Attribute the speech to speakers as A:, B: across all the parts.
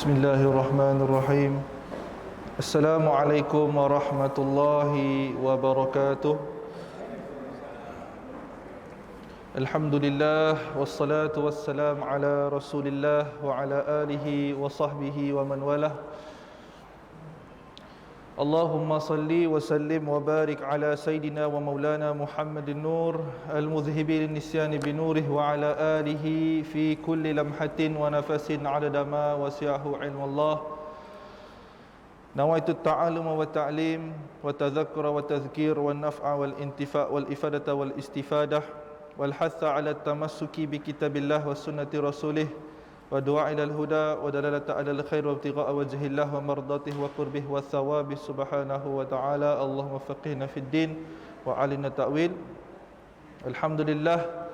A: Bismillahirrahmanirrahim. Assalamualaikum warahmatullahi wabarakatuh. Alhamdulillah wassalatu wassalam ala Rasulillah wa ala alihi wa sahbihi wa man walah. Allahumma salli wa sallim wa barik ala Sayyidina wa Maulana Muhammadin Nur al-mudhhibi lin-nisyani binurih wa ala alihi fi kulli lamhatin wa nafasin adada ma wasi'ahu ilmu Allah. Nawaitu ta'allum wa ta'lim wa tadhakkura wa tadhkir wa naf'a wal intifa' wal ifadata wal istifadah wal hatha ala tamassuki bi kitabillah wa sunnati rasulih wa du'a ila al-huda wa dalalata ala al-khair wa ibtigha'a wajhillah wa mardatih wa qurbih wa thawabih subhanahu wa ta'ala. Allahumma faqihna fid din wa alimna ta'wil. Alhamdulillah,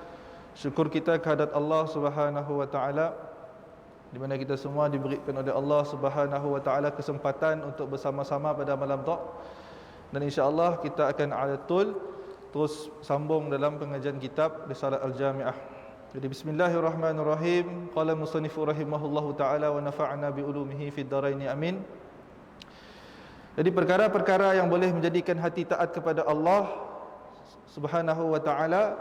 A: syukur kita kehadrat Allah subhanahu wa ta'ala, di mana kita semua diberikan oleh Allah subhanahu wa ta'ala kesempatan untuk bersama-sama pada malam tak. Dan insya-Allah kita akan alatul terus sambung dalam pengajian kitab Risalah Al-Jami'ah. Jadi bismillahirrahmanirrahim. Qala musannifu rahimahullahu taala wa nafa'na bi ulumihi fid dharain amin. Jadi perkara-perkara yang boleh menjadikan hati taat kepada Allah Subhanahu wa taala,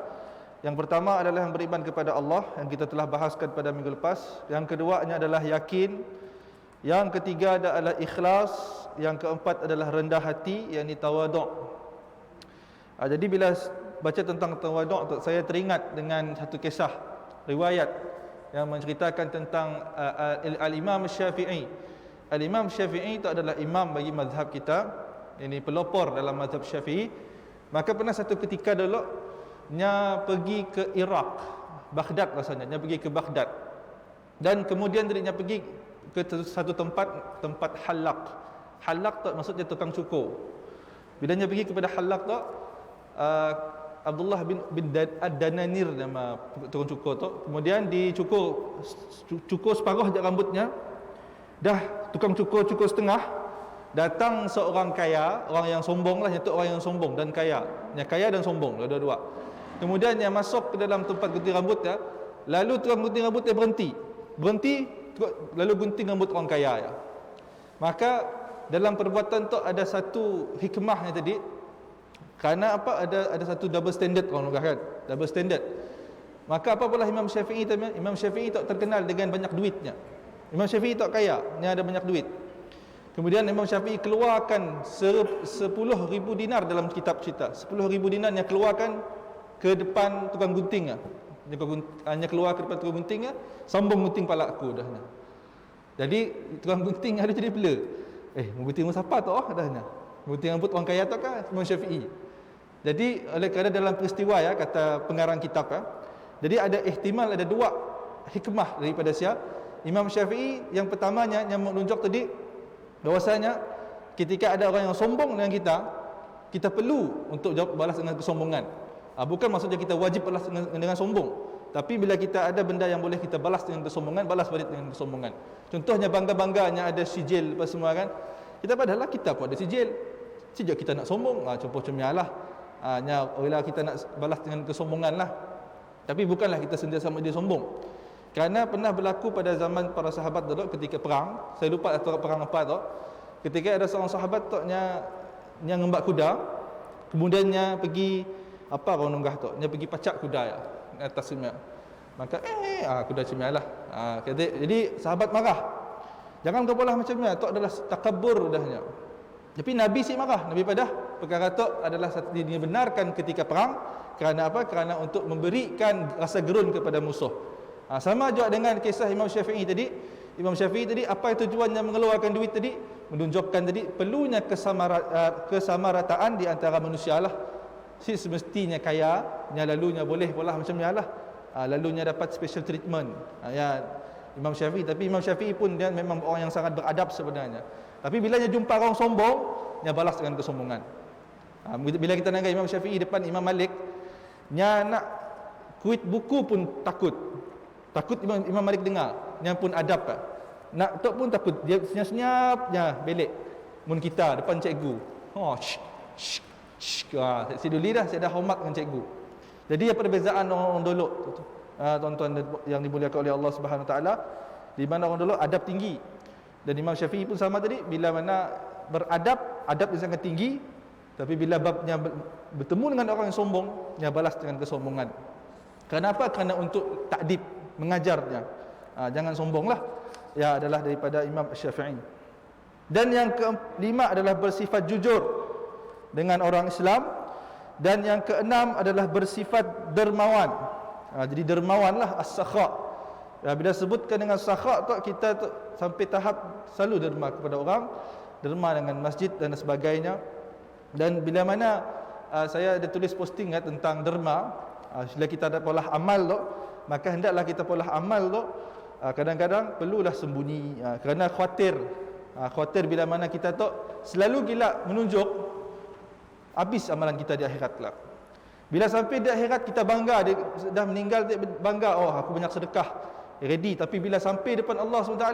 A: yang pertama adalah yang beriman kepada Allah, yang kita telah bahaskan pada minggu lepas. Yang keduanya adalah yakin. Yang ketiga adalah ikhlas. Yang keempat adalah rendah hati, yakni tawaduk. Jadi bila baca tentang tawaduk, saya teringat dengan satu kisah riwayat yang menceritakan tentang Al-Imam Syafi'i. Al-Imam Syafi'i itu adalah imam bagi mazhab kita, ini pelopor dalam mazhab Syafi'i. Maka pernah satu ketika dulu nya pergi ke Iraq, Baghdad rasanya, nya pergi ke Baghdad. Dan kemudian dia pergi ke satu tempat halaq. Halaq tu maksudnya tukang cukur. Bila nya pergi kepada halaq tu, Abdullah bin Ad-Dananir nama tukang cukur tu. Kemudian cukur separuh je rambutnya. Dah tukang cukur setengah, datang seorang kaya, orang yang sombong lah, itu orang yang sombong dan kaya. Yang kaya dan sombong, dua-dua. Kemudian yang masuk ke dalam tempat gunting rambut ya, lalu tukang gunting rambut dia berhenti, lalu gunting rambut orang kaya ya. Maka dalam perbuatan tu ada satu hikmahnya tadi. Kerana apa? Ada satu double standard, orang kan, double standard. Maka apalah Imam Syafi'i tadi? Imam Syafi'i tak terkenal dengan banyak duitnya. Imam Syafi'i tak kaya, dia ada banyak duit. Kemudian Imam Syafi'i keluarkan 10,000 dinar dalam kitab cerita. 10,000 dinar yang keluarkan ke depan tukang gunting ah. Hanya keluar ke depan tukang gunting ah, sambung gunting pala aku dah. Jadi tukang gunting ada jadi bela. Menggunting siapa tu dah. Gunting rambut orang kaya tu kan Imam Syafi'i. Jadi oleh kerana dalam peristiwa ya, kata pengarang kitab ya, jadi ada ihtimal, ada dua hikmah daripada Imam Syafi'i. Yang pertamanya yang menunjuk tadi bahwasanya ketika ada orang yang sombong dengan kita perlu untuk jawab balas dengan kesombongan. Bukan maksudnya kita wajib balas dengan sombong, tapi bila kita ada benda yang boleh kita balas dengan kesombongan, balas balik dengan kesombongan. Contohnya bangga-bangganya ada sijil apa semua kan. Kita padahal kita pun ada sijil kita nak sombong, comel-comellah. Bila kita nak balas dengan kesombongan lah. Tapi bukanlah kita sentiasa dia sombong. Kerana pernah berlaku pada zaman para sahabat dulu ketika perang. Saya lupa atau perang apa tu. Ketika ada seorang sahabat tu nya ngembak kuda, kemudiannya pergi apa orang nunggah tu, nya pergi pacak kuda ya atas semua. Maka kuda cemellah. Jadi sahabat marah. Jangan kau bolah macam ni, tu adalah takabur dahnya. Tapi Nabi marah. Nabi padah perkara tu adalah satu dibenarkan ketika perang. Kerana apa? Kerana untuk memberikan rasa gerun kepada musuh. Sama juga dengan kisah Imam Syafi'i tadi. Imam Syafi'i tadi apa yang tujuannya mengeluarkan duit tadi? Menunjukkan tadi perlunya kesamarataan di antara manusia lah. Semestinya kaya, lalunya boleh pula macam ni lah. Lalunya dapat special treatment. Imam Syafi'i, tapi Imam Syafi'i pun dia memang orang yang sangat beradab sebenarnya. Tapi bila dia jumpa orang sombong, dia balas dengan kesombongan. Bila kita nanggap Imam Syafi'i depan Imam Malik, dia nak kuit buku pun takut Imam Malik dengar, dia pun adab kan. Nak tok pun takut, dia senyap belik. Mun kita depan cikgu, saya dulu dah, saya dah hormat dengan cikgu. Jadi apa perbezaan orang dulu tuan-tuan yang dimuliakan oleh Allah Subhanahu Wa Taala, di mana orang dulu adab tinggi. Dan Imam Syafi'i pun sama tadi, bila mana beradab, adab yang sangat tinggi, tapi bila babnya bertemu dengan orang yang sombong, dia balas dengan kesombongan. Kenapa? Kerana untuk takdib, mengajarnya. Jangan sombonglah. Ya, adalah daripada Imam Syafi'i. Dan yang kelima adalah bersifat jujur dengan orang Islam. Dan yang keenam adalah bersifat dermawan. Jadi dermawanlah, as-sakha. Bila sebutkan dengan sakha tu, kita tu sampai tahap selalu derma kepada orang, derma dengan masjid dan sebagainya. Dan bila mana saya ada tulis posting tentang derma, bila kita ada pola amal tu, maka hendaklah kita pola amal tu kadang-kadang perlulah sembunyi, kerana khawatir bila mana kita tu selalu gila menunjuk, habis amalan kita di akhirat kelak. Bila sampai di akhirat kita bangga, dia dah meninggal, dia bangga, oh aku banyak sedekah, ready. Tapi bila sampai depan Allah SWT,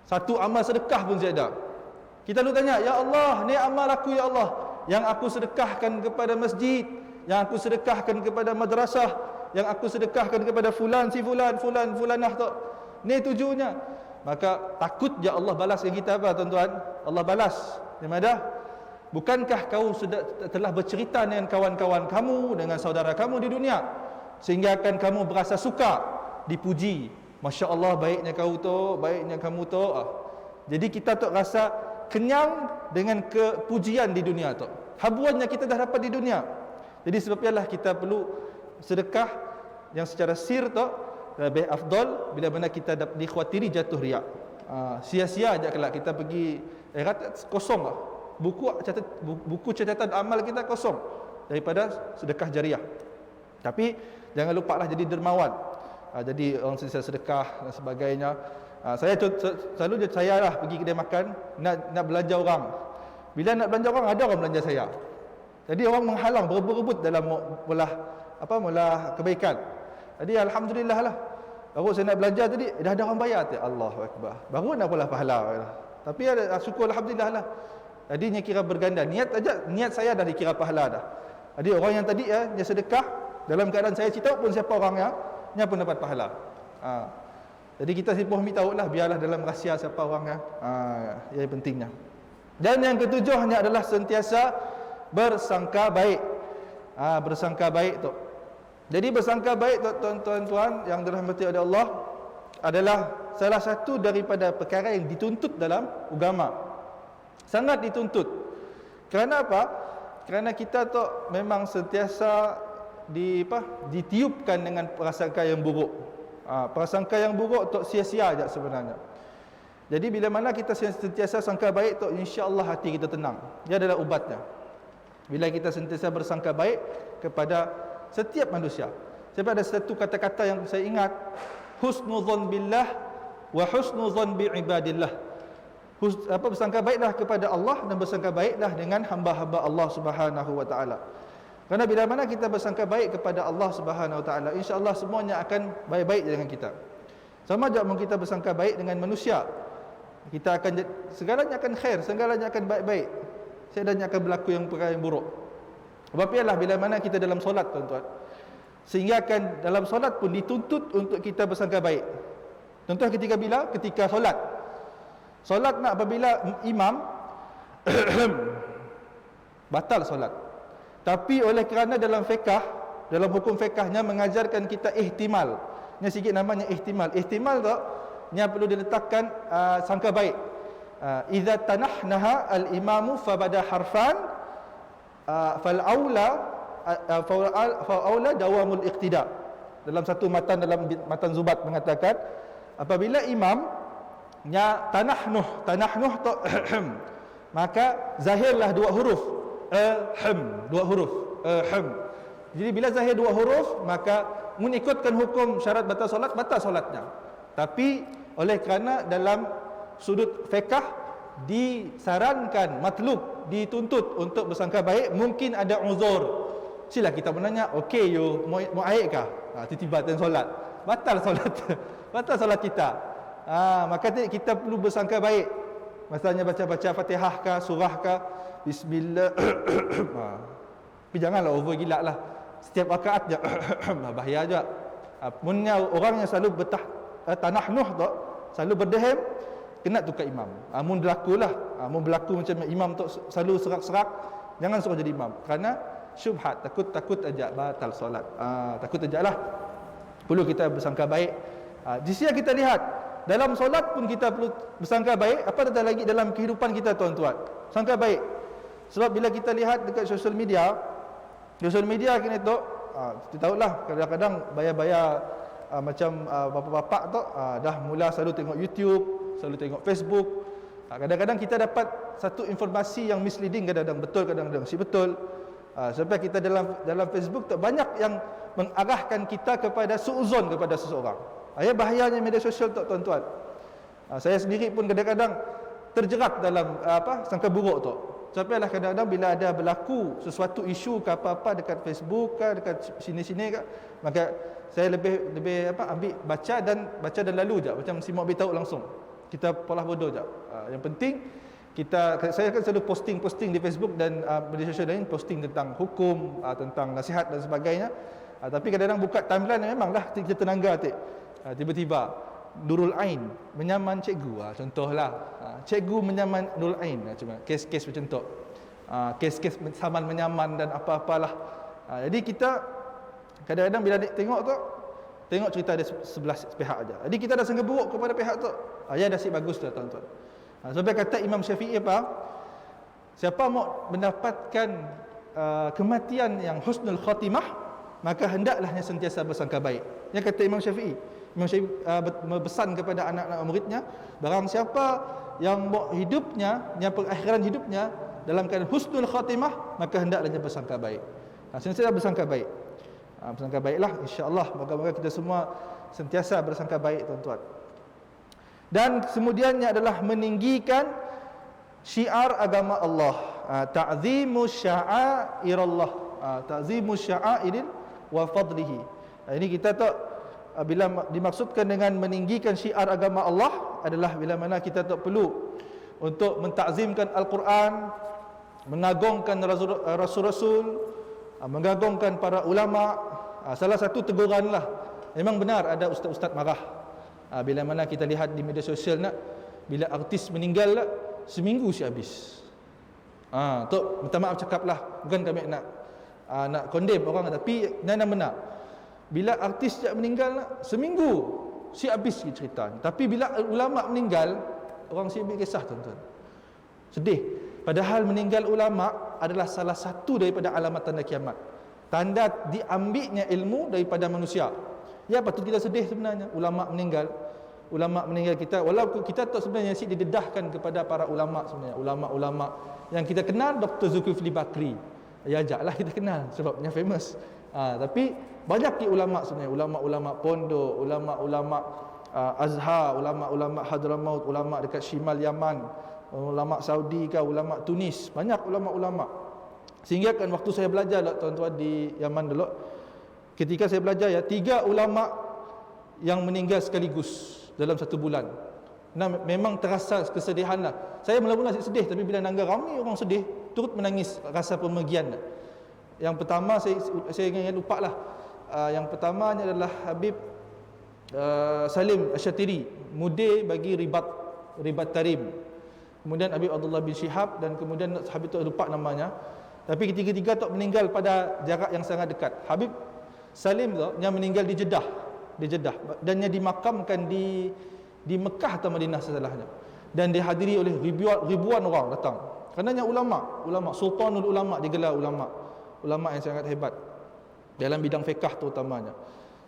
A: satu amal sedekah pun tiada. Kita lalu tanya, ya Allah, ni amal aku ya Allah, yang aku sedekahkan kepada masjid, yang aku sedekahkan kepada madrasah, yang aku sedekahkan kepada fulan si fulanah tu, ni tujuannya. Maka takut ya Allah balas yang kita apa tuan-tuan? Allah balas. Di mana? Bukankah kau sudah telah bercerita dengan kawan-kawan kamu, dengan saudara kamu di dunia, sehingga akan kamu berasa suka, dipuji, Masya Allah baiknya kau tu, baiknya kamu tu. Jadi kita tu rasa kenyang dengan kepujian di dunia tu. Habuannya kita dah dapat di dunia. Jadi sebabnya kita perlu sedekah yang secara sir tu lebih afdal bila mana kita dikhawatiri jatuh riak. Sia-sia aja kelak kita pergi kosong lah. Buku catatan amal kita kosong daripada sedekah jariah. Tapi jangan lupa lah jadi dermawan. Jadi orang sentiasa sedekah dan sebagainya. Saya selalu saya lah pergi kedai makan, nak belanja orang. Bila nak belanja orang, ada orang belanja saya. Jadi orang menghalang, berebut-rebut dalam mula kebaikan. Jadi alhamdulillah lah. Baru saya nak belanja tadi, dah ada orang bayar. Allahu Akbar. Baru nak pula pahala. Tapi ada syukur alhamdulillah lah. Jadi ni kira berganda. Niat saya dah dikira pahala dah. Jadi orang yang tadi dia sedekah, dalam keadaan saya cerita pun siapa orangnya, dia pun dapat pahala. Jadi kita sipuh tahu lah, biarlah dalam rahsia siapa orangnya. Yang pentingnya. Dan yang ketujuhnya adalah sentiasa bersangka baik. Bersangka baik tu. Jadi bersangka baik tuan-tuan yang dirahmati oleh Allah adalah salah satu daripada perkara yang dituntut dalam agama. Sangat dituntut. Kerana apa? Kerana kita tu memang sentiasa ditiupkan dengan prasangka yang buruk. Prasangka yang buruk tu sia-sia aja sebenarnya. Jadi bila mana kita sentiasa sangka baik tu, insya-Allah hati kita tenang. Dia adalah ubatnya. Bila kita sentiasa bersangka baik kepada setiap manusia. Sebab ada satu kata-kata yang saya ingat, husnudzon billah wa husnudzon bi ibadillah. Bersangka baiklah kepada Allah dan bersangka baiklah dengan hamba-hamba Allah Subhanahu wa taala. Kerana bila mana kita bersangka baik kepada Allah Subhanahu wa taala, insya-Allah semuanya akan baik-baik dengan kita. Sama juga kita bersangka baik dengan manusia, kita akan segalanya akan khair, segalanya akan baik-baik. Seadanya akan berlaku yang perkara yang buruk. Sebab ialah bila mana kita dalam solat tuan-tuan, sehingga akan dalam solat pun dituntut untuk kita bersangka baik. Contoh ketika solat. Solat nak apabila imam batal solat. Tapi oleh kerana dalam fiqh, dalam hukum fiqhnya mengajarkan kita ihtimal. Ini sikit namanya ihtimal. Ihtimal tu nya perlu diletakkan sangka baik. Idza tanahnaha al-imamu fa bada harfan fal aula dawamul iqtida. Dalam satu matan, dalam matan Zubat mengatakan apabila imam nya tanahnuh tu maka zahirlah dua huruf dua huruf Jadi bila zahir dua huruf, maka mengikutkan hukum syarat batal solatnya. Tapi oleh kerana dalam sudut fiqh disarankan, matlub, dituntut untuk bersangka baik, mungkin ada uzur. Sila kita menanya, okey you mau air kah? Tiba-tiba solat, batal solat kita. Maka kita perlu bersangka baik. Masalahnya baca Fatihah kah, surah kah, bismillah. Tapi janganlah over gila lah. Setiap rakaat je bahaya juga. Punya orang yang selalu tanah nuh tu, selalu berdeham, kena tukar imam. Mun berlaku lah, mun berlaku macam imam tu selalu serak-serak, jangan suruh jadi imam. Kerana syubhat, takut aja batal solat. Takut aja lah. Perlu kita bersangka baik. Di sini kita lihat, dalam solat pun kita perlu bersangka baik, apatah lagi dalam kehidupan kita tuan-tuan. Sangka baik. Sebab bila kita lihat dekat sosial media kini tu, kita tahulah kadang-kadang bayar-bayar macam bapa-bapa tu dah mula selalu tengok YouTube, selalu tengok Facebook. Kadang-kadang kita dapat satu informasi yang misleading, kadang-kadang betul, kadang-kadang si betul. Sampai kita dalam Facebook tu banyak yang mengarahkan kita kepada suuzon kepada seseorang. Bahayanya media sosial tu tuan-tuan. Saya sendiri pun kadang-kadang terjerat dalam sangka buruk tu. Sampailah kadang-kadang bila ada berlaku sesuatu isu ke apa-apa dekat Facebook ke dekat sini-sini ke, maka saya lebih ambil baca dan lalu je, macam simak beritahu langsung. Kita polah bodoh je. Yang penting saya kan selalu posting di Facebook dan media sosial lain, posting tentang hukum, tentang nasihat dan sebagainya. Tapi kadang-kadang buka timeline memanglah kita tenangga tiba-tiba Nurul Ain menyaman cikgu, contohlah. Cikgu menyaman Nurul Ain, cuma kes-kes macam tu. Kes-kes saman menyaman dan apa-apalah. Jadi kita kadang-kadang bila tengok cerita ada sebelah pihak aja. Jadi kita dah sangka buruk kepada pihak tu. Ya dah si bagus dah tuan-tuan. Sampai kata Imam Syafi'i siapa mau mendapatkan kematian yang husnul khatimah, maka hendaklah sentiasa bersangka baik. Yang kata Imam Syafi'i berpesan kepada anak-anak muridnya, barang siapa yang mau hidupnya, yang perakhiran hidupnya dalam keadaan husnul khatimah, maka hendaklah dia bersangka baik. Sentiasa bersangka baik. Bersangka baiklah, insya-Allah. Moga-moga kita semua sentiasa bersangka baik tuan-tuan. Dan kemudiannya adalah meninggikan syiar agama Allah, ta'zimu sya'airallah, ta'zimu sya'airil wa fadlihi. Ini kita bila dimaksudkan dengan meninggikan syiar agama Allah adalah bila mana kita perlu untuk mentakzimkan Al-Quran, mengagungkan rasul-rasul, mengagungkan para ulama. Salah satu teguranlah, memang benar ada ustaz-ustaz marah bila mana kita lihat di media sosial bila artis meninggal seminggu si habis. Minta maaf cakaplah, bukan kami nak condemn orang, tapi nana benar. Bila artis meninggal seminggu si habis cerita. Tapi bila ulama meninggal, orang si ambil kisah tuan-tuan. Sedih. Padahal meninggal ulama adalah salah satu daripada alamat tanda kiamat. Tanda diambilnya ilmu daripada manusia. Ya, patut kita sedih sebenarnya ulama meninggal. Ulama meninggal kita, walaupun kita tak sebenarnya didedahkan kepada para ulama sebenarnya. Ulama-ulama yang kita kenal, Dr. Zulkifli Bakri. Ya, ajaklah kita kenal sebabnya famous. Tapi banyak ulama sebenarnya, ulama-ulama pondok, ulama-ulama Azhar, ulama-ulama Hadramaut, ulama dekat Shimal Yaman, ulama Saudi ke, ulama Tunis, banyak ulama-ulama. Sehingga kan waktu saya belajar tuan-tuan di Yaman dulu, ketika saya belajar 3 ulama yang meninggal sekaligus dalam 1 bulan. Memang terasa kesedihan lah. Saya mula-mula sedih, tapi bila nangga ramai orang sedih, turut menangis rasa pemergian. Yang pertama saya ingat lupa lah. Yang pertamanya adalah Habib Salim Asyatiri, mudir bagi ribat tarim. Kemudian Habib Abdullah bin Shihab, dan kemudian Habib tu lupa namanya. Tapi ketiga-tiga tu meninggal pada jarak yang sangat dekat. Habib Salim tu yang meninggal di Jeddah, dan yang dimakamkan di Mekah atau Madinah sesalahnya, dan dihadiri oleh ribuan orang datang. Kerana ulama sultanul ulama, digelar ulama yang sangat hebat dalam bidang fiqh terutamanya.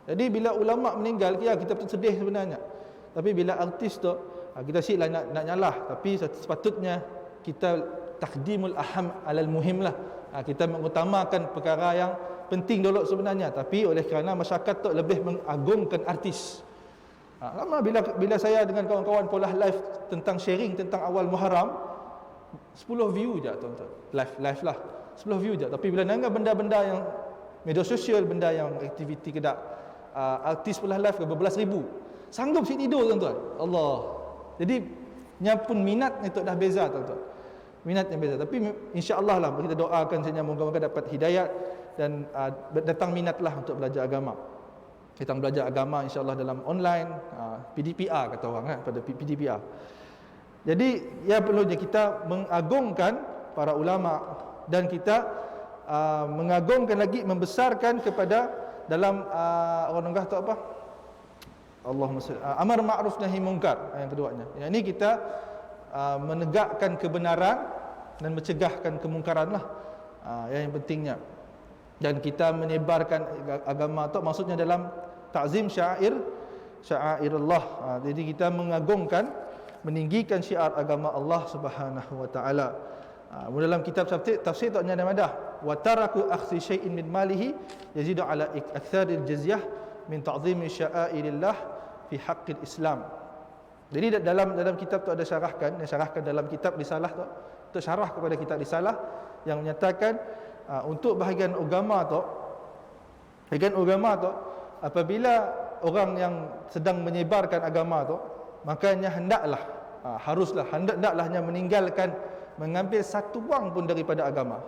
A: Jadi bila ulama meninggal, kita betul sedih sebenarnya. Tapi bila artis tu, kita siklah nak nyalah, tapi sepatutnya kita takdimul aham alal muhim lah. Kita mengutamakan perkara yang penting dulu sebenarnya, tapi oleh kerana masyarakat tu lebih mengagungkan artis. Lama bila saya dengan kawan-kawan pola live tentang sharing tentang awal Muharram, 10 view je tuan-tuan. Live lah 10 view je. Tapi bila nangga benda-benda yang media sosial, benda yang aktiviti kedak artis pola live ke berbelas ribu, sanggup si tidur tuan-tuan. Allah. Jadi nyapun minat itu dah beza tuan-tuan. Minat yang beza. Tapi insya-Allah lah kita doakan saja moga-moga dapat hidayat dan datang minatlah untuk belajar agama. Kita belajar agama insya-Allah dalam online, PDPR kata orang pada PDPR. Jadi ya perlunya kita mengagungkan para ulama, dan kita mengagungkan lagi, membesarkan kepada dalam orang Nenggah tu apa? Allahumma salli amar ma'ruf nahi munkar, yang keduanya. Yang ini kita menegakkan kebenaran dan mencegahkan kemungkaran lah, yang pentingnya. Dan kita menyebarkan agama tu maksudnya dalam ta'zim sya'airullah. Jadi kita mengagungkan, meninggikan syiar agama Allah Subhanahu wa taala. Dalam kitab tafsir tu ada madah wa taraku akhsi syai'in min malihi yazidu ala aktsaril jizyah min ta'zimi sya'airillah fi haqqil Islam. Jadi dalam kitab tu ada syarahkan dalam kitab risalah tu, untuk syarah kepada kitab risalah yang menyatakan untuk bahagian agama tu, apabila orang yang sedang menyebarkan agama tu, makanya hendaklah mengambil satu wang pun daripada agama.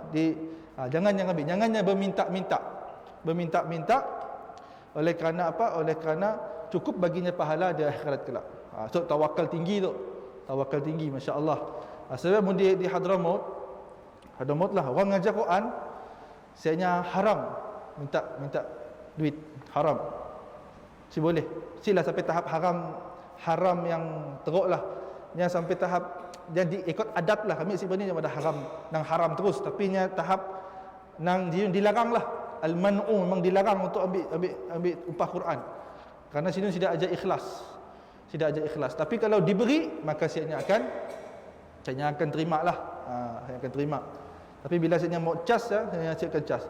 A: Jangannya berminta-minta. Oleh kerana apa? Oleh kerana cukup baginya pahala di akhirat kelak. So tawakal tinggi, masya-Allah. Sebab di Hadramaut lah orang ngajar Quran, sebenarnya haram minta duit, haram. Si boleh. Sila sampai tahap haram yang teruk lah. Yang sampai tahap jadi ikut adat lah. Kami sebenarnya pada haram terus, tapi nya tahap nang dilarang lah. Al-man'u, memang dilarang untuk ambil upah Quran. Kerana sini tidak ajar ikhlas. Tapi kalau diberi, maka saya akan terima lah. Saya akan terima. Tapi bila saya mau cas, saya akan cas.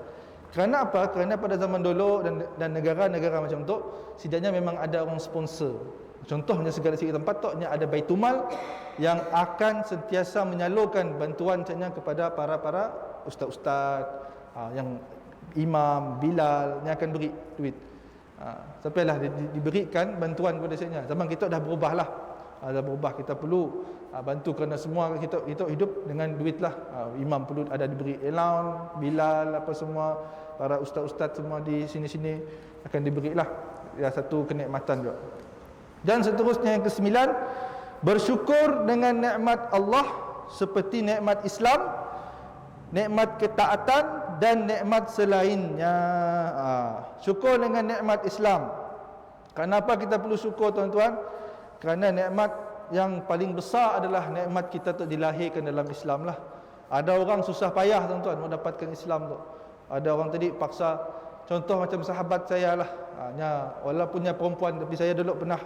A: Kerana apa? Kerana pada zaman dulu dan negara-negara macam tu, setidaknya memang ada orang sponsor. Contohnya segala segi tempat tu ada Baitumal yang akan sentiasa menyalurkan bantuan kepada para ustaz-ustaz, yang imam, bilal, yang akan beri duit. Sampailah diberikan bantuan kepada saya. Zaman kita dah berubah lah. Dah berubah, kita perlu bantu kerana semua kita hidup dengan duit lah. Imam perlu ada diberi allowance, bilal apa semua, para ustaz-ustaz semua di sini-sini akan diberilah. Ya, satu kenikmatan juga. Dan seterusnya yang ke-9, bersyukur dengan nikmat Allah seperti nikmat Islam, nikmat ketaatan dan nikmat selainnya. Syukur dengan nikmat Islam. Kenapa kita perlu syukur, tuan-tuan? Kerana nikmat yang paling besar adalah nikmat kita tu dilahirkan dalam Islam lah. Ada orang susah payah, tuan-tuan, mau dapatkan Islam tu. Ada orang tadi paksa, contoh macam sahabat saya lah, walaupun dia perempuan, tapi saya dulu pernah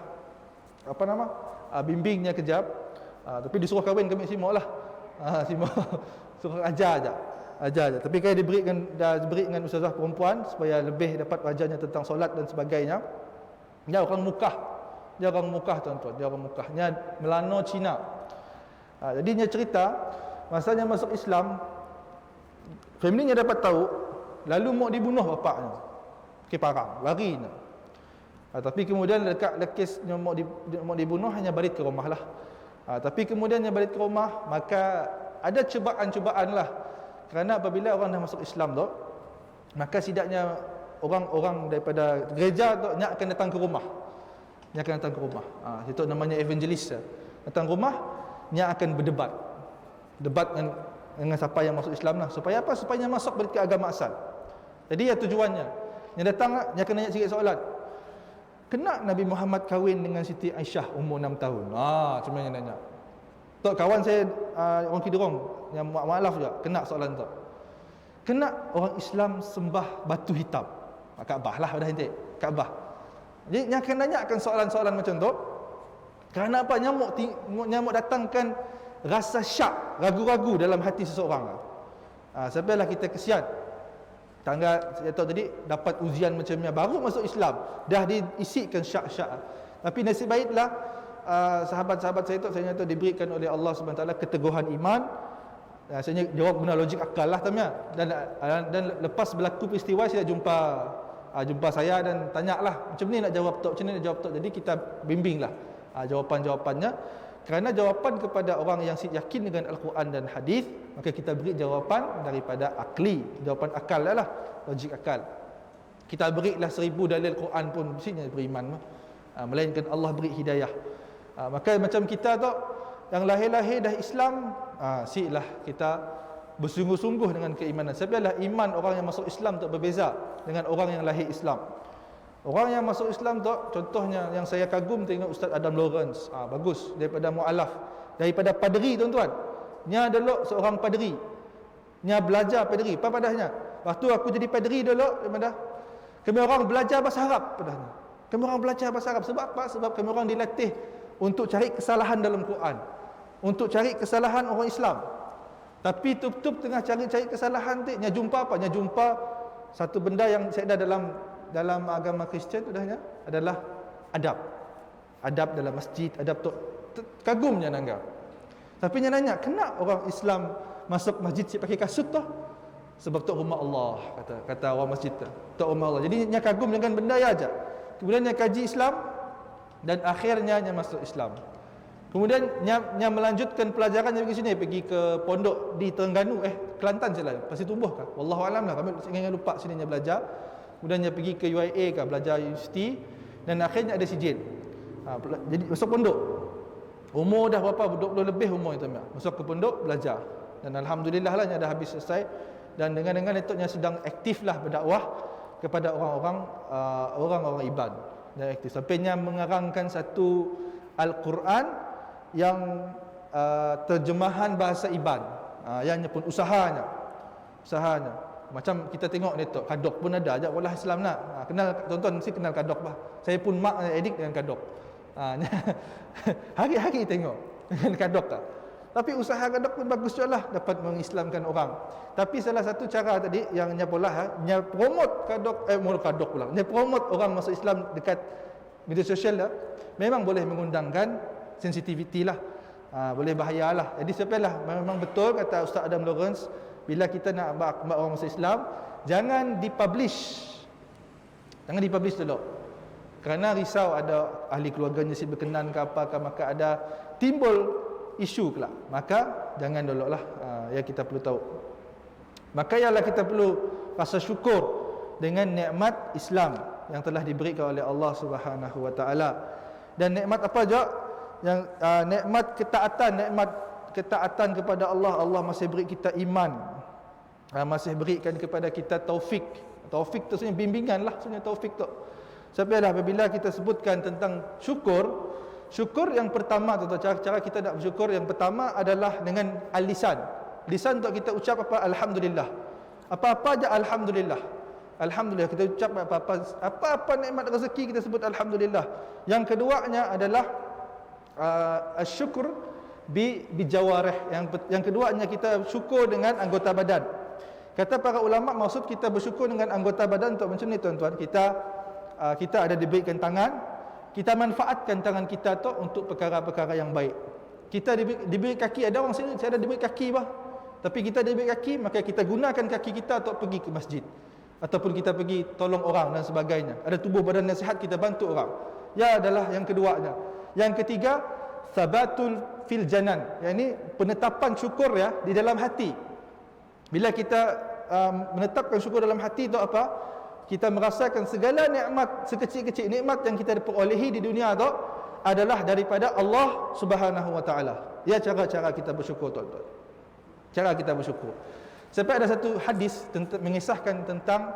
A: bimbingnya kejap, tapi disuruh kahwin, kami simuk lah. Suruh ajar aja. Tapi kalau diberi dengan ustazah perempuan supaya lebih dapat ajarnya tentang solat dan sebagainya. Dia orang Mukah, tuan-tuan. Dia orang Mukah. Dia Melano, Cina. Jadi dia cerita masanya masuk Islam, family-nya dapat tahu, lalu mau dibunuh bapaknya. Parang, lari. Tapi kemudian lekis mau dibunuh, hanya balik ke rumah lah. Tapi kemudian dia balik ke rumah, maka ada cubaan-cubaan lah. Kerana apabila orang dah masuk Islam tu, maka setidaknya orang-orang daripada gereja tu akan datang ke rumah. Itu namanya evangelis. Datang rumah, dia akan berdebat dengan siapa yang masuk Islam lah. Supaya apa? Supaya dia masuk balik ke agama asal. Jadi ya tujuannya. Dia datang, dia akan nanya sikit soalan. Kena Nabi Muhammad kahwin dengan Siti Aisyah umur 6 tahun? Cuma yang nanya. Tok, kawan saya orang Kidurong yang maklaf juga kena soalan tu. Kena orang Islam sembah batu hitam? Kaabah lah dah intik. Kaabah. Jadi dia akan nanyakan soalan-soalan macam tu. Kerana apa? Nyamuk datangkan rasa syak, ragu-ragu dalam hati seseorang. Sampailah kita kesian. Tangga saya tahu tadi dapat ujian macam ni, baru masuk Islam dah diisikan syak-syak. Tapi nasib baiklah sahabat-sahabat saya tu diberikan oleh Allah Subhanahu taala keteguhan iman. Saya jawab guna logik akal lah tamnya. Dan lepas berlaku peristiwa saya jumpa saya dan tanyalah macam ni nak jawab tok, Jadi kita bimbinglah jawapan-jawapannya. Kerana jawapan kepada orang yang yakin dengan Al-Quran dan hadis, maka kita beri jawapan daripada akli, jawapan akal lah, logik akal. Kita berilah 1000 dalil Quran pun mestinya beriman, melainkan Allah beri hidayah. Maka macam kita tu yang lahir-lahir dah Islam, siklah kita bersungguh-sungguh dengan keimanan. Sebablah iman orang yang masuk Islam tu berbeza dengan orang yang lahir Islam. Orang yang masuk Islam tu, contohnya yang saya kagum tengok Ustaz Adam Lawrence, bagus, daripada mualaf, daripada padri tuan-tuan. Nya dulu seorang padri. Nya belajar padri, apa padahnya? Waktu aku jadi padri dulu, daripada kami orang belajar bahasa Arab padahnya. Kami orang belajar bahasa Arab sebab apa? Sebab kami orang dilatih untuk cari kesalahan dalam Quran, untuk cari kesalahan orang Islam. Tapi tup-tup tengah cari-cari kesalahan tu, nya jumpa apa? Nya jumpa satu benda yang saya dah dalam agama Kristian tu dahnya adalah adab. Adab dalam masjid, adab tu kagumnya nangga. Tapi nya nanya, kenapa orang Islam masuk masjid si pakai kasut tu? Sebab tu rumah Allah, kata orang masjid tu rumah Allah. Jadi nya kagum dengan benda ya aja. Kemudian nya kaji Islam dan akhirnya nya masuk Islam. Kemudian nya melanjutkan pelajarannya pergi sini, pergi ke pondok di Terengganu, Kelantan salah, Pasir Tumbuh kah? Wallahu alam lah, kami ingat lupa sini nya belajar. Kemudian dia pergi ke UIA kah, belajar universiti, dan akhirnya ada sijil. Jadi masuk pondok. Umur dah berapa? 20 lebih umur itu. Masuk ke pondok belajar. Dan alhamdulillah lah nya dah habis selesai, dan dengan itu nya sedang aktif lah berdakwah kepada orang-orang Iban. Dan aktif sampai nya mengarangkan satu Al-Quran yang terjemahan bahasa Iban. Yang pun usahanya. Macam kita tengok ni tu, kadok pun ada, ajak wallah Islam nak. Kenal tuan-tuan mesti kenal kadok bah. Saya pun mak edik dengan kadok. Hari-hari tengok dengan kadok tak. Tapi usaha kadok pun bagus juga lah, dapat mengislamkan orang. Tapi salah satu cara tadi yang nya pula nya promote kadok pula. Nya promote orang masuk Islam dekat media sosial lah. Memang boleh mengundangkan sensitivity lah. Boleh bahayalah. Jadi sebenarnya memang betul kata Ustaz Adam Lawrence, bila kita nak buat orang masuk Islam, jangan dipublish. Jangan dipublish dulu. Kerana risau ada ahli keluarganya si berkenan ke apa ke, maka ada timbul isu pula. Maka jangan dulu lah. Ya kita perlu tahu. Maka ialah kita perlu rasa syukur dengan nikmat Islam yang telah diberikan oleh Allah Subhanahu wa taala. Dan nikmat apa juga? Yang nikmat ketaatan kepada Allah. Allah masih beri kita iman, masih berikan kepada kita taufik. Taufik tu sebenarnya bimbingan lah, sebenarnya taufik tu. Sebab apabila kita sebutkan tentang syukur yang pertama tu, cara kita nak bersyukur yang pertama adalah dengan al-lisan. Lisan untuk kita ucap apa? Alhamdulillah. Apa-apa aja alhamdulillah. Alhamdulillah, kita ucap apa-apa nikmat rezeki kita sebut alhamdulillah. Yang keduanya adalah asyukur bi jawarih. Yang keduanya kita syukur dengan anggota badan. Kata para ulama, maksud kita bersyukur dengan anggota badan untuk macam ni tuan-tuan. Kita ada diberikan tangan, kita manfaatkan tangan kita tu untuk perkara-perkara yang baik. Kita diberi kaki, ada orang sini saya ada diberi kaki bah. Tapi kita diberi kaki, maka kita gunakan kaki kita untuk pergi ke masjid, ataupun kita pergi tolong orang dan sebagainya. Ada tubuh badan yang sihat, kita bantu orang. Ya adalah yang keduanya. Yang ketiga, sabatul fil janan. Yang ini penetapan syukur ya di dalam hati. Bila kita menetapkan syukur dalam hati itu apa? Kita merasakan segala nikmat, sekecil-kecil nikmat yang kita perolehi di dunia itu adalah daripada Allah Subhanahu wa taala. Ya, cara-cara kita bersyukur tuan-tuan. Cara kita bersyukur. Sampai ada satu hadis mengisahkan tentang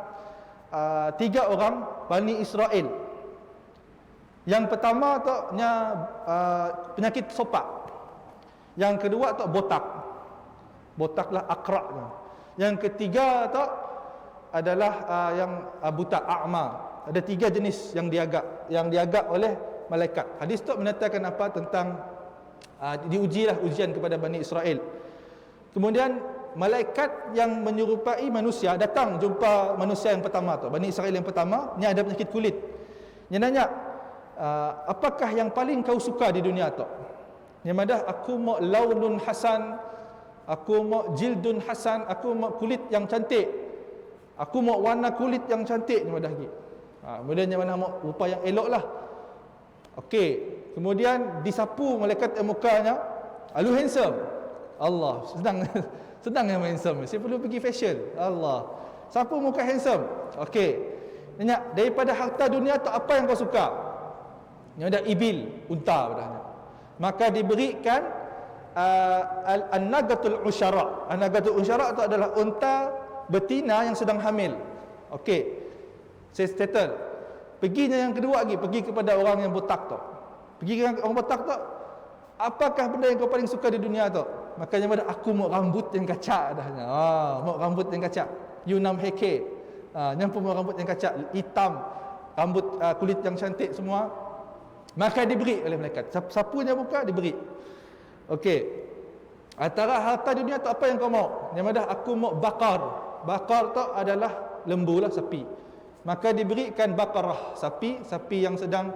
A: 3 orang Bani Israel. Yang pertama tu penyakit sopak. Yang kedua tu botak. Botaklah akrak. Yang ketiga tu adalah yang buta, a'ma. Ada 3 jenis yang diagak oleh malaikat. Hadis tu menyatakan apa tentang diujilah ujian kepada Bani Israel. Kemudian malaikat yang menyerupai manusia datang jumpa manusia yang pertama tu, Bani Israel yang pertama, ni ada penyakit kulit. Dia nanya, apakah yang paling kau suka di dunia tu? Dia madah, aku mau launun hasan, aku mau jildun hasan, aku mau kulit yang cantik, aku mau warna kulit yang cantik. Dia madah lagi. Kemudian yang mana mau rupa yang elok lah. Okey. Kemudian disapu malaikat mukanya, lu handsome. Allah, sedang yang handsome. Saya perlu pergi fashion. Allah, sapu muka handsome. Okey. Nanya, daripada harta dunia tu apa yang kau suka? Yang ada ibil, unta padahal. Maka diberikan an-nagatul usyara. An-nagatul usyara itu adalah unta betina yang sedang hamil. Okey. Saya settle. Perginya yang kedua lagi, pergi kepada orang yang botak tu. Pergi ke orang botak tu, apakah benda yang kau paling suka di dunia tu? Makanya pada aku mau rambut yang kacak dahnya. Mau rambut yang kacak. Yunam heke. Nyampu mau rambut yang kacak, hitam, rambut kulit yang cantik semua. Maka diberi oleh malaikat. Sapunya buka diberi. Okey. Antara harta dunia tu apa yang kau mau? Yang mana aku mau bakar. Bakar tu adalah lembu lah, sapi. Maka diberikan bakarah, sapi yang sedang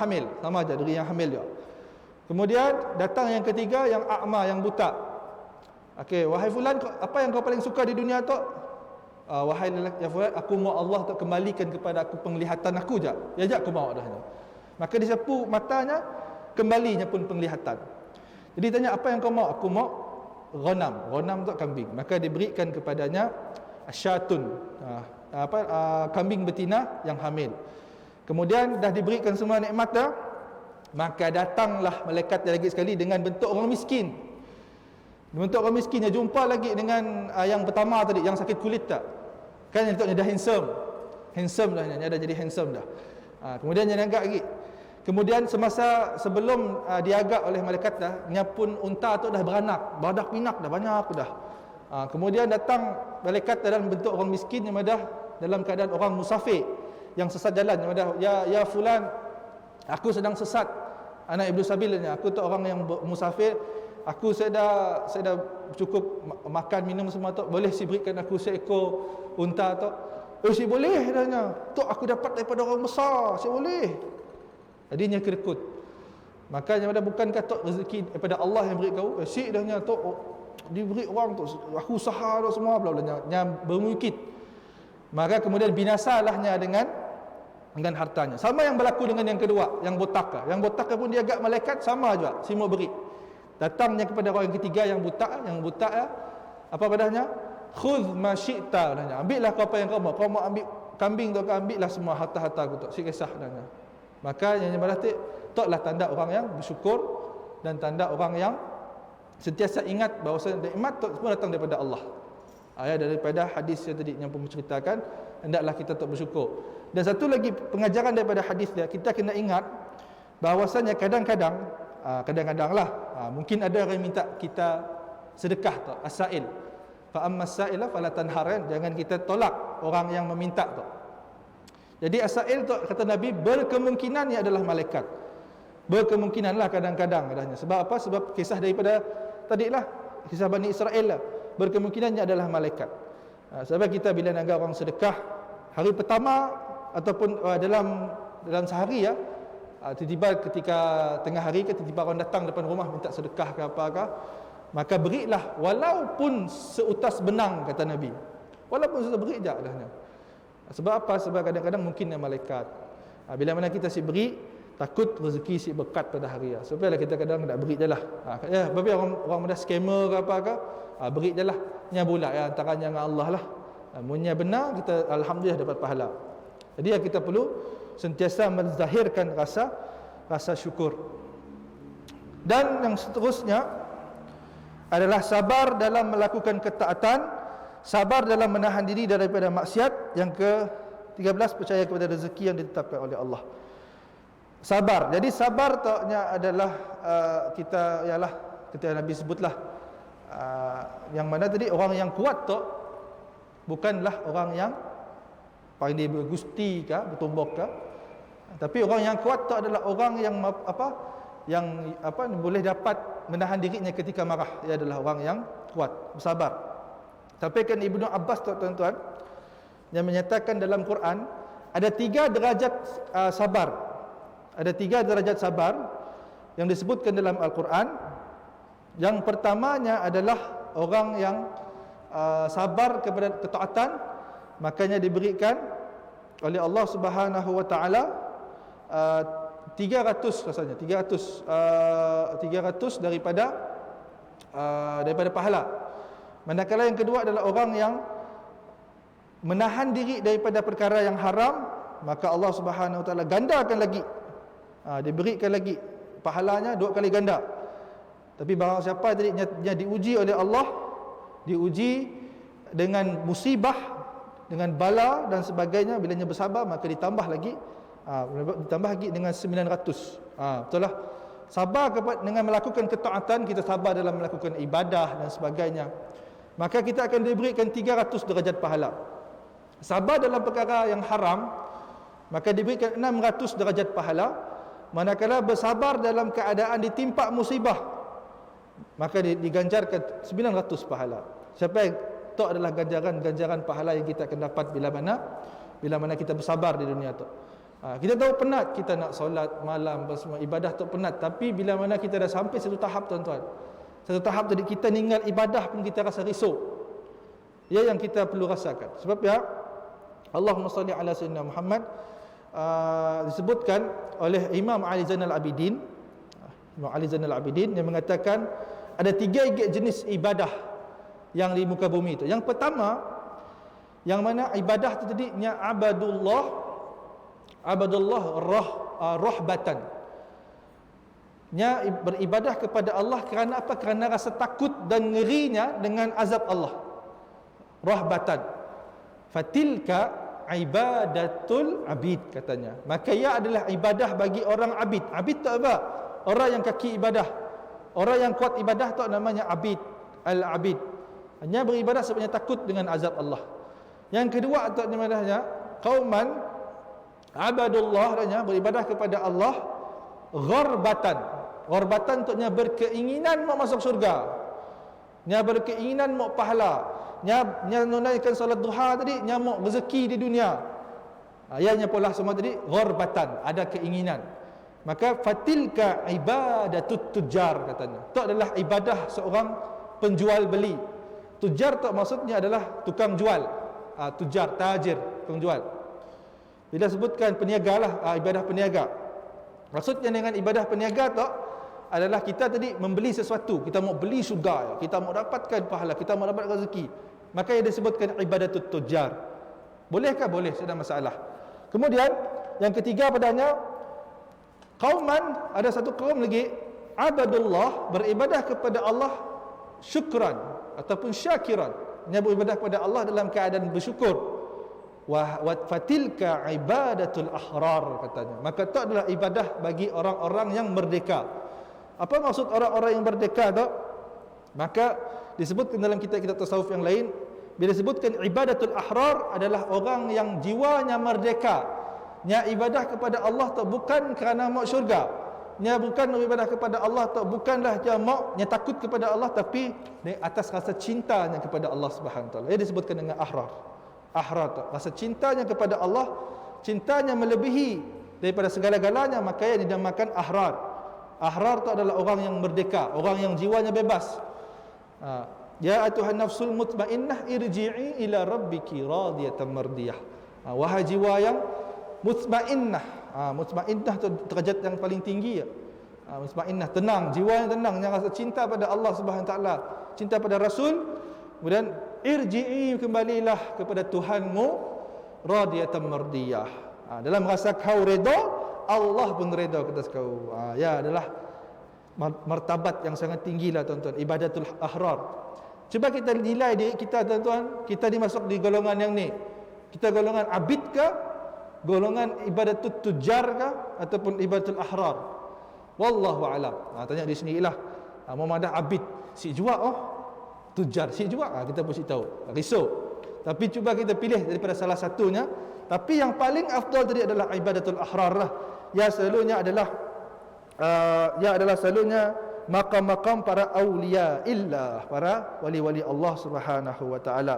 A: hamil, sama aja dari yang hamil dia. Kemudian datang yang ketiga, yang a'ma, yang buta. Okey, wahai fulan, apa yang kau paling suka di dunia tu? Wahai ya fulan, aku mau Allah tak kembalikan kepada aku penglihatan aku je. Ya je aku mau dah. Maka disapu matanya, kembalinya pun penglihatan. Jadi tanya, apa yang kau mau? Aku mau ghanam. Ghanam tu kambing. Maka diberikan kepadanya asyatun. Kambing betina yang hamil. Kemudian dah diberikan semua nikmat dah, maka datanglah malaikat lagi sekali dengan bentuk orang miskin. Bentuk orang miskin, dia jumpa lagi dengan yang pertama tadi, yang sakit kulit tak. Kan yang bentuknya dah handsome dah, dia dah jadi handsome dah. Kemudian dia agak lagi. Kemudian semasa sebelum diagak oleh malaikat dah, nya pun unta tu dah beranak, badak pinak dah banyak dah. Kemudian datang malaikat dalam bentuk orang miskin yang dah dalam keadaan orang musafir yang sesat jalan, yang ya fulan, aku sedang sesat, anak ibnu sabilnya, aku tu orang yang musafir, aku saya dah cukup makan minum semua tu, boleh si berikan aku seekor unta tu? Si boleh dahnya. Tu aku dapat daripada orang besar, si boleh. Jadinya kerekut. Makanya bukankah tu rezeki daripada Allah yang beri kau? Si dahnya tu diberi orang tu, aku usaha tu semua bla bla yang bermukit. Maka kemudian binasalahnya dengan hartanya. Sama yang berlaku dengan yang kedua, yang botak. Yang botak pun dia agak malaikat sama juga, si mau beri. Datangnya kepada orang yang ketiga yang buta apa padanya? Khudh ma syi'ta, ambillah kau apa yang kau mau. Kau mau ambil kambing tu, kau ambillah semua harta-harta aku tu. Si kisah dahnya. Maka yang berarti taklah tanda orang yang bersyukur dan tanda orang yang sentiasa ingat bahawa nikmat tu semua datang daripada Allah. Daripada hadis yang tadi yang menceritakan, hendaklah kita tak bersyukur. Dan satu lagi pengajaran daripada hadis dia, kita kena ingat bahawasanya kadang-kadang lah mungkin ada orang minta kita sedekah tu, as-sa'il. Fa ammas sa'ila fala tanharan, jangan kita tolak orang yang meminta tu. Jadi as-sa'il tu kata Nabi berkemungkinannya adalah malaikat. Berkemungkinanlah kadang-kadang adanya. Sebab apa? Sebab kisah daripada tadilah, kisah Bani Israel lah. Berkemungkinannya adalah malaikat. Sebab kita bila nak orang sedekah hari pertama ataupun dalam sehari ya, tiba-tiba ketika tengah hari ke tiba-tiba orang datang depan rumah minta sedekah ke apakah, maka berilah walaupun seutas benang, kata Nabi. Walaupun sudah beri je dahnya. Sebab apa? Sebab kadang-kadang mungkin malaikat. Bila mana kita si beri, takut rezeki si berkat pada hari ya. Supaya kita kadang nak beri je lah. Tapi orang mudah scammer ke apa ke, beri je lah. Nya pula ya, antaranya dengan Allah lah. Munnya benar, kita alhamdulillah dapat pahala. Jadi kita perlu sentiasa menzahirkan rasa syukur. Dan yang seterusnya adalah sabar dalam melakukan ketaatan, sabar dalam menahan diri daripada maksiat. Yang ke-13, percaya kepada rezeki yang ditetapkan oleh Allah. Sabar. Jadi sabar taknya adalah kita Nabi sebutlah yang mana tadi orang yang kuat tu bukanlah orang yang pandai bergusti ke, bertombok ke, tapi orang yang kuat tu adalah orang yang boleh dapat menahan dirinya ketika marah. Dia adalah orang yang kuat, bersabar. Tapi kan Ibnu Abbas tuan-tuan yang menyatakan dalam Quran ada 3 derajat sabar. Ada 3 derajat sabar yang disebutkan dalam Al-Quran. Yang pertamanya adalah orang yang sabar kepada ketaatan, makanya diberikan oleh Allah Subhanahu wa taala 300 rasanya 300 daripada pahala. Manakala yang kedua adalah orang yang menahan diri daripada perkara yang haram, maka Allah Subhanahu wa taala gandakan lagi, diberikan lagi pahalanya 2 kali ganda. Tapi barang siapa tadi yang diuji oleh Allah, diuji dengan musibah, dengan bala dan sebagainya, bilanya bersabar maka ditambah lagi dengan 900. Betul lah. Sabar dengan melakukan ketaatan, kita sabar dalam melakukan ibadah dan sebagainya, maka kita akan diberikan 300 derajat pahala. Sabar dalam perkara yang haram, maka diberikan 600 derajat pahala. Manakala bersabar dalam keadaan ditimpa musibah, maka diganjarkan 900 pahala. Siapa yang itu adalah ganjaran pahala yang kita akan dapat bila mana kita bersabar di dunia tu. Kita tahu penat, kita nak solat malam, semua ibadah tu penat. Tapi bila mana kita dah sampai satu tahap, tuan-tuan, satu tahap tadi kita ninggal ibadah pun kita rasa risau. Ya, yang kita perlu rasakan. Sebab ya, Allahumma salli ala sayyidina Muhammad, disebutkan oleh Imam Ali Zainal Abidin, yang mengatakan ada 3 jenis ibadah yang di muka bumi itu. Yang pertama, yang mana ibadah itu tadi nya abadullah rahbatan. Nya beribadah kepada Allah kerana apa? Kerana rasa takut dan ngerinya dengan azab Allah. Rahbatan. Fatilka ibadatul abid, katanya. Maka ia adalah ibadah bagi orang abid. Abid tu apa? Orang yang kaki ibadah. Orang yang kuat ibadah tu namanya abid. Al-abid. Hanya beribadah sebabnya takut dengan azab Allah. Yang kedua tu namanya qauman abadullah, adanya beribadah kepada Allah gharbatan. Gharbatan untuknya berkeinginan mau masuk surga, nya berkeinginan mau pahala, nya menunaikan solat duha tadi, nya mau rezeki di dunia. Ayatnya pula semua tadi gharbatan, ada keinginan. Maka fatilka ibadatut tujar, katanya. Itu adalah ibadah seorang penjual beli. Tujar tu maksudnya adalah tukang jual. Tujar, tajir, tukang jual. Bila sebutkan peniaga lah, ibadah peniaga. Maksudnya dengan ibadah peniaga tu adalah kita tadi membeli sesuatu, kita mau beli syurga, kita mau dapatkan pahala, kita mau dapat rezeki. Maka yang disebutkan ibadatut tujar. Bolehkah? Boleh, tidak masalah. Kemudian yang ketiga padanya, qauman, ada satu kaum lagi, abadullah, beribadah kepada Allah syukran ataupun syakiran. Dia beribadah kepada Allah dalam keadaan bersyukur. Wa fatilka ibadatul ahrar, katanya. Maka itu adalah ibadah bagi orang-orang yang merdeka. Apa maksud orang-orang yang merdeka tu? Maka disebutkan dalam kitab-kitab tasawuf yang lain, bila disebutkan ibadatul ahrar adalah orang yang jiwanya merdeka. Nya ibadah kepada Allah tu bukan kerana mau syurga. Nya bukan beribadah kepada Allah tu bukanlah dia mau, nya takut kepada Allah, tapi atas rasa cintanya kepada Allah Subhanahu taala. Ia disebutkan dengan ahrar. Ahrar tu, rasa cintanya kepada Allah, cintanya melebihi daripada segala-galanya, maka yang dinamakan ahrar. Ahrar tu adalah orang yang merdeka, orang yang jiwanya bebas. Ya ayuhan nafsul mutmainnah irji'i ila rabbiki radiyatan mardiyah. Wahai jiwa yang mutmainnah. Mutmainnah tu derajat yang paling tinggi ya. Mutmainnah, tenang, jiwa yang tenang, yang rasa cinta pada Allah Subhanahu taala, cinta pada Rasul. Kemudian irji'i, kembalilah kepada Tuhanmu radiyatan mardiyah. Dalam rasa kau redha, Allah pun redha atas kau. Ya, adalah martabat yang sangat tinggilah, tuan-tuan, ibadatul ahrar. Cuba kita nilai diri kita, tuan-tuan, kita dimasuk di golongan yang ni. Kita golongan abid ke, golongan ibadatul tujar ke, ataupun ibadatul ahrar? Wallahu alam. Tanya di sini lah. Muhammadah abid, si jual tujar, si jual, kita pun tahu. Risau. Tapi cuba kita pilih daripada salah satunya. Tapi yang paling afdal tadi adalah ibadatul ahrar lah. Ya selalunya adalah selalunya makam-makam para awliya illah, para wali-wali Allah Subhanahu wa taala.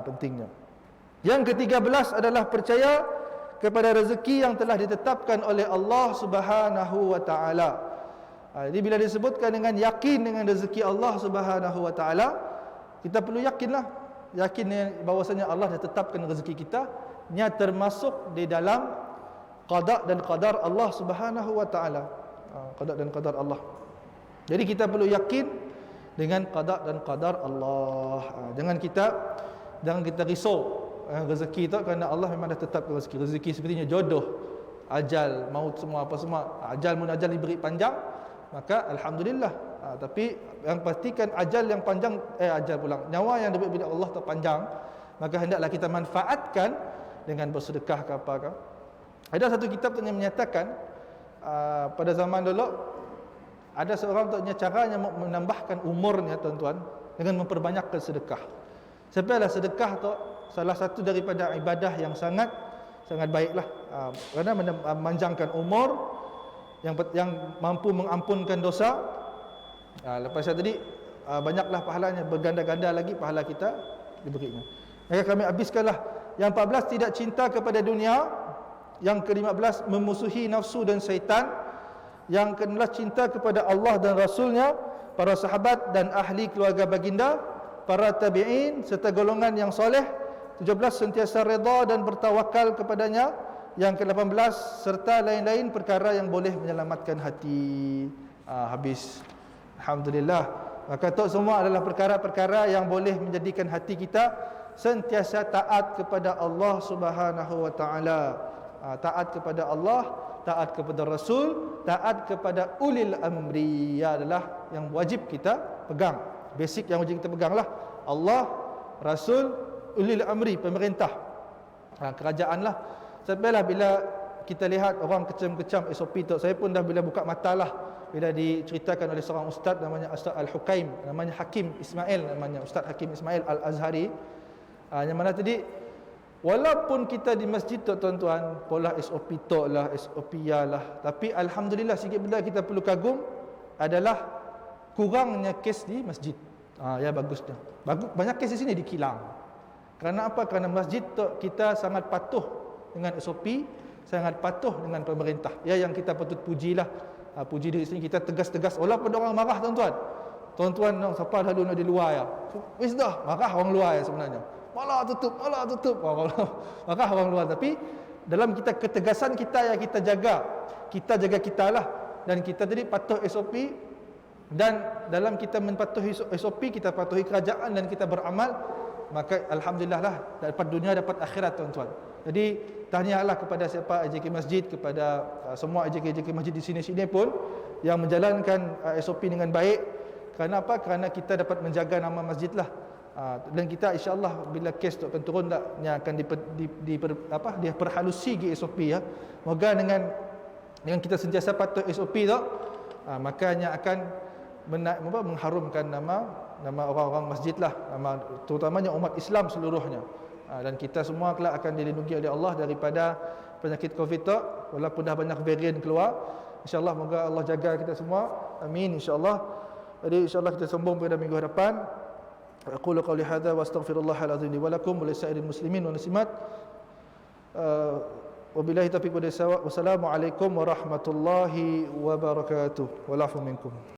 A: Pentingnya. Yang ke-13 adalah percaya kepada rezeki yang telah ditetapkan oleh Allah Subhanahu wa taala. Jadi bila disebutkan dengan yakin dengan rezeki Allah Subhanahu wa taala, kita perlu yakinlah, yakin bahwasanya Allah dah tetapkan rezeki kita, nya termasuk di dalam qada dan qadar Allah Subhanahu wa taala. Qada dan qadar Allah. Jadi kita perlu yakin dengan qada dan qadar Allah. Jangan kita risau rezeki itu, kerana Allah memang dah tetapkan rezeki. Rezeki sepertinya jodoh, ajal, maut, semua apa semua. Ajal mun ajal diberi panjang, maka alhamdulillah Tapi yang pastikan ajal yang panjang, ajal pulang, nyawa yang diberi oleh Allah tu panjang, maka hendaklah kita manfaatkan dengan bersedekah ke apa ke. Ada satu kitab yang menyatakan pada zaman dulu ada seorang tu caranya menambahkan umurnya tuan-tuan dengan memperbanyakkan sedekah. Sebenarnya sedekah tu salah satu daripada ibadah yang sangat baiklah, kerana memanjangkan umur, yang mampu mengampunkan dosa. Lepas tadi banyaklah pahalanya, berganda-ganda lagi pahala kita diberinya. Maka kami habiskanlah. Yang 14, tidak cinta kepada dunia. Yang ke-15, memusuhi nafsu dan syaitan. Yang ke-16, cinta kepada Allah dan Rasulnya, para sahabat dan ahli keluarga baginda, para tabi'in serta golongan yang soleh. 17, sentiasa redha dan bertawakal kepadanya. Yang ke-18, serta lain-lain perkara yang boleh menyelamatkan hati. Habis. Alhamdulillah. Maka itu semua adalah perkara-perkara yang boleh menjadikan hati kita sentiasa taat kepada Allah Subhanahu wa taala. Taat kepada Allah, taat kepada Rasul, taat kepada ulil amri, adalah yang wajib kita pegang. Basic yang wajib kita peganglah Allah, Rasul, ulil amri, pemerintah, kerajaan lah. Sampailah bila kita lihat orang kecam-kecam SOP tu, saya pun dah bila buka mata lah bila diceritakan oleh seorang ustaz namanya Ustaz Al-Hukaim, namanya Hakim Ismail, namanya Ustaz Hakim Ismail Al-Azhari, yang mana tadi walaupun kita di masjid tu tuan-tuan, pola SOP tu lah, SOP ya lah, tapi alhamdulillah sikit benda kita perlu kagum adalah kurangnya kes di masjid. Ya bagusnya. Banyak kes di sini di kilang. Kerana apa? Kerana masjid tu kita sangat patuh dengan SOP, sangat patuh dengan pemerintah. Ya, yang kita patut pujilah. Puji diri sini kita tegas-tegas walaupun orang marah tuan-tuan. Tuan-tuan siapa dah dulu di luar ya. Wis dah, marah orang luar ya sebenarnya. Malah tutup. Marah orang luar, tapi dalam kita ketegasan kita yang kita jaga kita lah, dan kita tadi patuh SOP, dan dalam kita mematuhi SOP kita patuhi kerajaan dan kita beramal, maka alhamdulillah lah, dapat dunia dapat akhirat tuan-tuan. Jadi tahniahlah kepada siapa AJK Masjid, kepada semua AJK Masjid di sini-sini pun yang menjalankan SOP dengan baik. Kerana apa? Kerana kita dapat menjaga nama masjid lah. Dan kita insya-Allah bila kes tu akan turun tak, yang akan diperhalusi SOP ya. Moga dengan kita sentiasa patuh SOP tu, makanya akan mengharumkan nama orang-orang masjid lah, terutamanya umat Islam seluruhnya. Dan kita semua kelak akan dilindungi oleh Allah daripada penyakit Covid tu, walaupun dah banyak varian keluar. InsyaAllah moga Allah jaga kita semua. Amin insyaAllah. Jadi insyaAllah kita sambung pada minggu hadapan. Aqulu qawli hadza wa astaghfirullahal azim li wa lakum wa lisa'iril muslimin wal muslimat. Wabillahi taufiq wal hidayah. Wassalamu alaikum warahmatullahi wabarakatuh. Wal afu minkum.